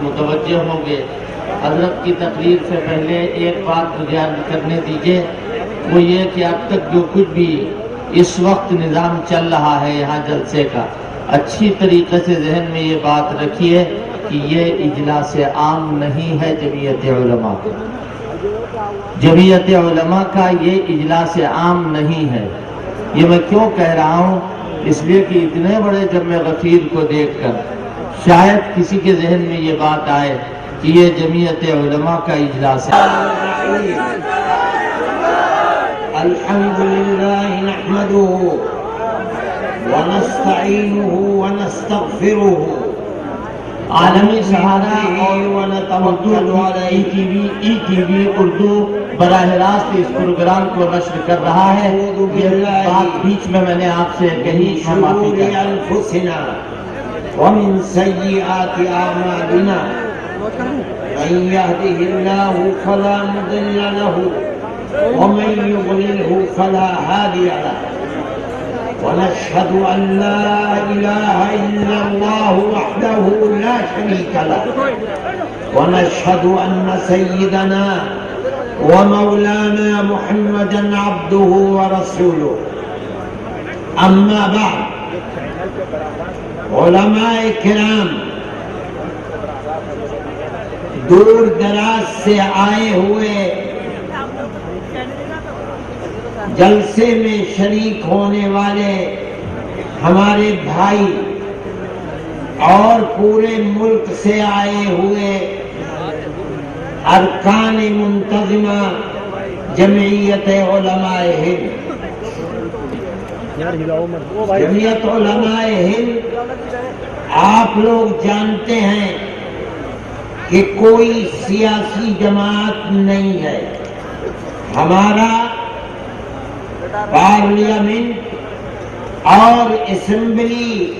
متوجہ ہوں گے۔ حضرت کی تقریر سے پہلے ایک بات مجھے عرض کرنے دیجیے، وہ یہ کہ اب تک جو کچھ بھی اس وقت نظام چل رہا ہے یہاں جلسے کا، اچھی طریقے سے ذہن میں یہ بات رکھیے کہ یہ اجلاس عام نہیں ہے جمعیت علماء کا۔ جمعیت علماء کا یہ اجلاس عام نہیں ہے۔ یہ میں کیوں کہہ رہا ہوں؟ اس لیے کہ اتنے بڑے جمع غفیر کو دیکھ کر شاید کسی کے ذہن میں یہ بات آئے کہ یہ جمعیت علماء کا اجلاس ہے۔ الحمدللہ نحمدہ ونستعینہ ونستغفرہ۔ عالمی سہارا اور ای ٹی وی اردو براہ راست اس پروگرام کو نشر کر رہا ہے۔ یہ بات بیچ میں نے آپ سے کہی، میں معافی چاہتا ہوں۔ انفسنا ومن سیئات اعمالنا من يهده الله فلا مضل له ومن يضلله فلا هادي له، ونشهد أن لا إله إلا الله وحده لا شريك له، ونشهد أن سيدنا ومولانا محمدا عبده ورسوله۔ أما بعد، علماء کرام دور دراز سے آئے ہوئے جلسے میں شریک ہونے والے ہمارے بھائی اور پورے ملک سے آئے ہوئے ارکان منتظمہ جمعیت علماء ہند۔ جمعیت علماء ہند آپ لوگ جانتے ہیں کہ کوئی سیاسی جماعت نہیں ہے۔ ہمارا پارلیمنٹ اور اسمبلی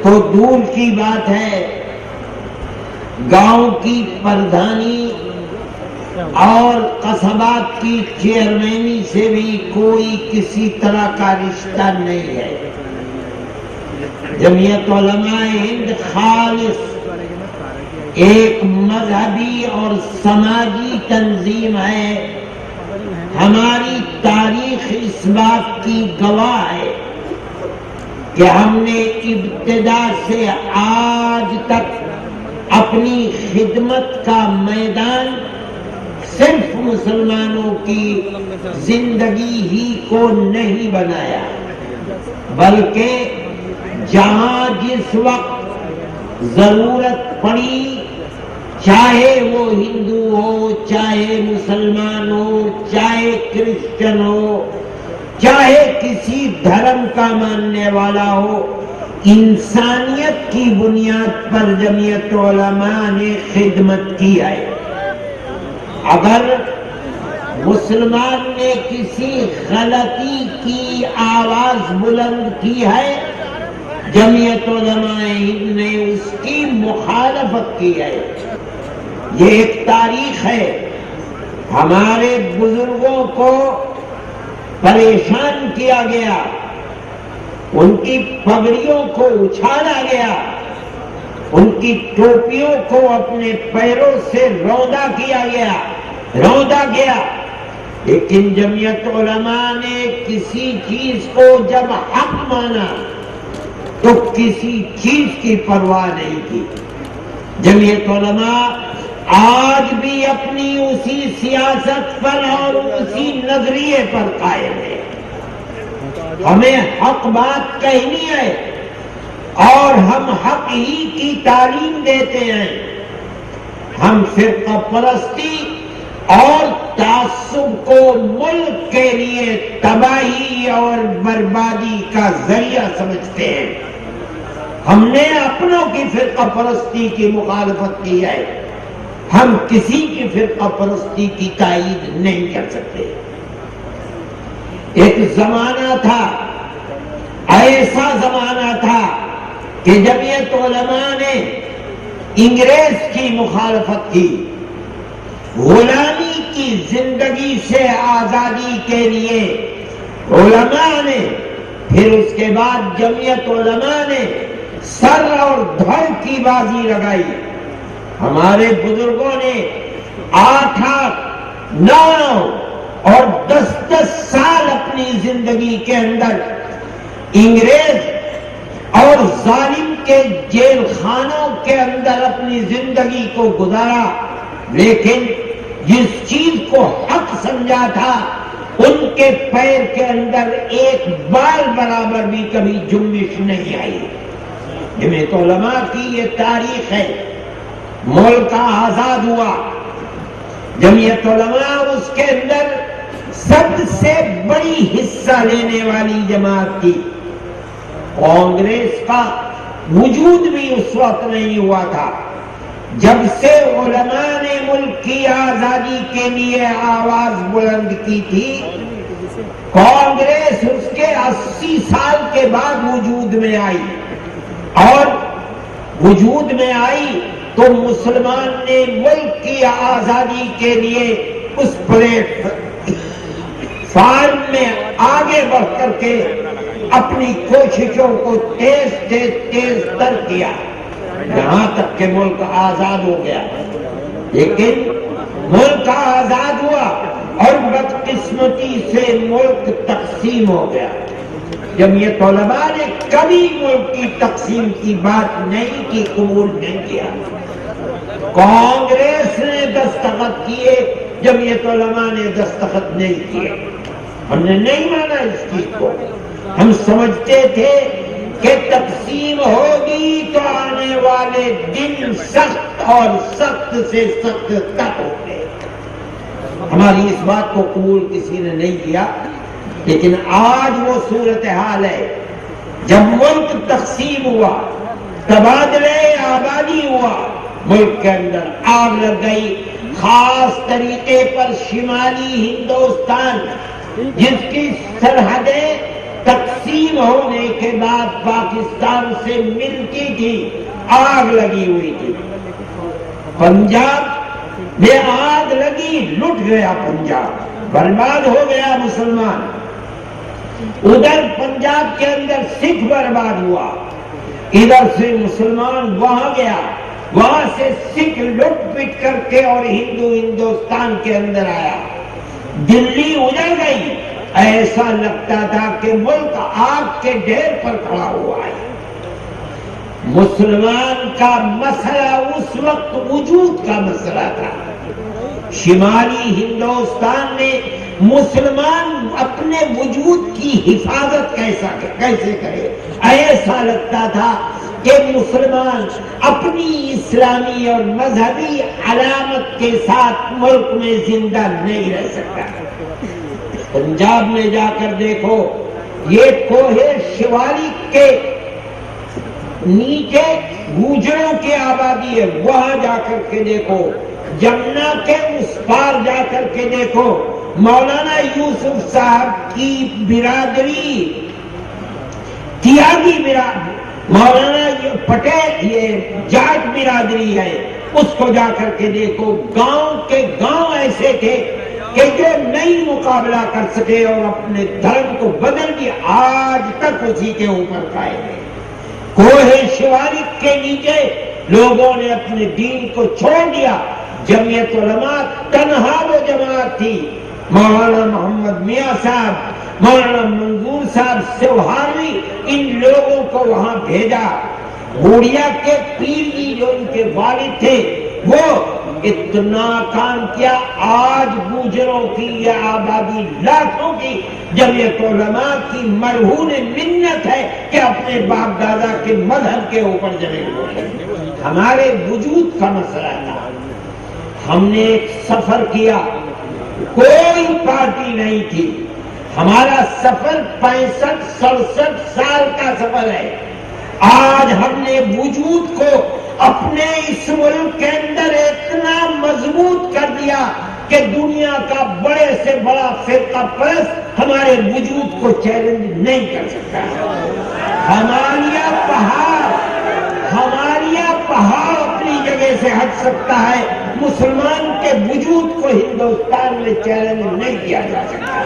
تو دور کی بات ہے، گاؤں کی پردھانی اور قصبات کی چیئرمینی سے بھی کوئی کسی طرح کا رشتہ نہیں ہے۔ جمعیت علماء ہند خالص ایک مذہبی اور سماجی تنظیم ہے۔ ہماری تاریخ اس بات کی گواہ ہے کہ ہم نے ابتدا سے آج تک اپنی خدمت کا میدان صرف مسلمانوں کی زندگی ہی کو نہیں بنایا، بلکہ جہاں جس وقت ضرورت پڑی، چاہے وہ ہندو ہو، چاہے مسلمان ہو، چاہے کرسچن ہو، چاہے کسی دھرم کا ماننے والا ہو، انسانیت کی بنیاد پر جمعیت علماء نے خدمت کی ہے۔ اگر مسلمان نے کسی غلطی کی آواز بلند کی ہے، جمعیت علماء ہند نے اس کی مخالفت کی ہے۔ یہ ایک تاریخ ہے۔ ہمارے بزرگوں کو پریشان کیا گیا، ان کی پگڑیوں کو اچھالا گیا، ان کی ٹوپیوں کو اپنے پیروں سے روندا گیا، لیکن جمعیت علماء نے کسی چیز کو جب حق مانا تو کسی چیز کی پرواہ نہیں کی۔ جمعیت علماء آج بھی اپنی اسی سیاست پر اور اسی نظریے پر قائم ہے۔ ہمیں حق بات کہنی ہے اور ہم حق ہی کی تعلیم دیتے ہیں۔ ہم فرقہ پرستی اور تعصب کو ملک کے لیے تباہی اور بربادی کا ذریعہ سمجھتے ہیں۔ ہم نے اپنوں کی فرقہ پرستی کی مخالفت کی ہے، ہم کسی کی فرقہ پرستی کی تائید نہیں کر سکتے۔ ایک زمانہ تھا، ایسا زمانہ تھا کہ جمعیت علماء نے انگریز کی مخالفت کی، غلامی کی زندگی سے آزادی کے لیے علماء نے، پھر اس کے بعد جمعیت علماء نے سر اور دھڑ کی بازی لگائی ہمارے بزرگوں نے 8 9 اور 10 سال اپنی زندگی کے اندر انگریز اور ظالم کے جیل خانوں کے اندر اپنی زندگی کو گزارا، لیکن جس چیز کو حق سمجھا تھا ان کے پیر کے اندر ایک بال برابر بھی کبھی جنبش نہیں آئی۔ جمعیت علماء کی یہ تاریخ ہے۔ ملک آزاد ہوا، جمعیت علماء اس کے اندر سب سے بڑی حصہ لینے والی جماعت تھی۔ کانگریس کا وجود بھی اس وقت نہیں ہوا تھا۔ جب سے علماء نے ملک کی آزادی کے لیے آواز بلند کی تھی، کانگریس اس کے 80 سال کے بعد وجود میں آئی، اور وجود میں آئی تو مسلمان نے ملک کی آزادی کے لیے اس پلیٹ فارم میں آگے بڑھ کر کے اپنی کوششوں کو تیز تر کیا، یہاں تک کہ ملک آزاد ہو گیا۔ لیکن ملک آزاد ہوا اور بدقسمتی سے ملک تقسیم ہو گیا۔ جمعیت علماء نے کبھی ملک کی تقسیم کی بات نہیں کی، قبول نہیں کیا۔ کانگریس نے دستخط کیے، جمعیت علماء نے دستخط نہیں کیے۔ ہم نے نہیں مانا اس چیز کو۔ ہم سمجھتے تھے کہ تقسیم ہوگی تو آنے والے دن سخت اور سخت سے سخت تک ہوگے۔ ہماری اس بات کو قبول کسی نے نہیں کیا، لیکن آج وہ صورتحال ہے۔ جب ملک تقسیم ہوا، تبادلے آبادی ہوا، ملک کے اندر آگ لگ گئی، خاص طریقے پر شمالی ہندوستان جس کی سرحدیں تقسیم ہونے کے بعد پاکستان سے ملتی تھی، آگ لگی ہوئی تھی۔ پنجاب میں آگ لگی، لٹ گیا پنجاب، برباد ہو گیا مسلمان۔ ادھر پنجاب کے اندر سکھ برباد ہوا، ادھر سے مسلمان وہاں گیا، وہاں سے سکھ لٹ پٹ کر کے اور ہندو ہندوستان کے اندر آیا۔ دلی اجڑ گئی، ایسا لگتا تھا کہ ملک آگ کے ڈھیر پر کھڑا ہوا ہے۔ مسلمان کا مسئلہ اس وقت وجود کا مسئلہ تھا۔ شمالی ہندوستان میں مسلمان اپنے وجود کی حفاظت کیسے کرے؟ ایسا لگتا تھا کہ مسلمان اپنی اسلامی اور مذہبی علامت کے ساتھ ملک میں زندہ نہیں رہ سکتا۔ پنجاب میں جا کر دیکھو، یہ کوہ شوالیک کے نیچے گوجروں کی آبادی ہے، وہاں جا کر کے دیکھو، جمنا کے اس پار جا کر کے دیکھو، مولانا یوسف صاحب کی برادری تیاگی برادری، مولانا پٹیل یہ جاٹ برادری ہے، اس کو جا کر کے دیکھو۔ گاؤں کے گاؤں ایسے تھے کہ جو نہیں مقابلہ کر سکے اور اپنے دھرم کو بدل دیا، آج تک اسی کے اوپر قائم ہے۔ کوہ شوالیک کے نیچے لوگوں نے اپنے دین کو چھوڑ دیا۔ جمعیت علماء تنہا وہ جماعت تھی، مولانا محمد میاں صاحب، مولانا منظور صاحب سوہاروی، ان لوگوں کو وہاں بھیجا۔ گوڑیا کے پیر جی جو ان کے والد تھے، وہ اتنا کام کیا، آج گوجروں کی یہ آبادی لاکھوں کی جمعیت علماء کی مرہون منت ہے کہ اپنے باپ دادا کے مذہب کے اوپر جمے ہوئے۔ ہمارے وجود کا مسئلہ تھا۔ ہم نے ایک سفر کیا، کوئی پارٹی نہیں تھی، ہمارا سفر 65-67 سال کا سفر ہے۔ آج ہم نے وجود کو اپنے اس ملک کے اندر اتنا مضبوط کر دیا کہ دنیا کا بڑے سے بڑا فرقہ پرست ہمارے وجود کو چیلنج نہیں کر سکتا۔ ہمالیہ پہاڑ اپنی جگہ سے ہٹ سکتا ہے، مسلمان کے وجود کو ہندوستان میں چیلنج نہیں کیا جا سکتا۔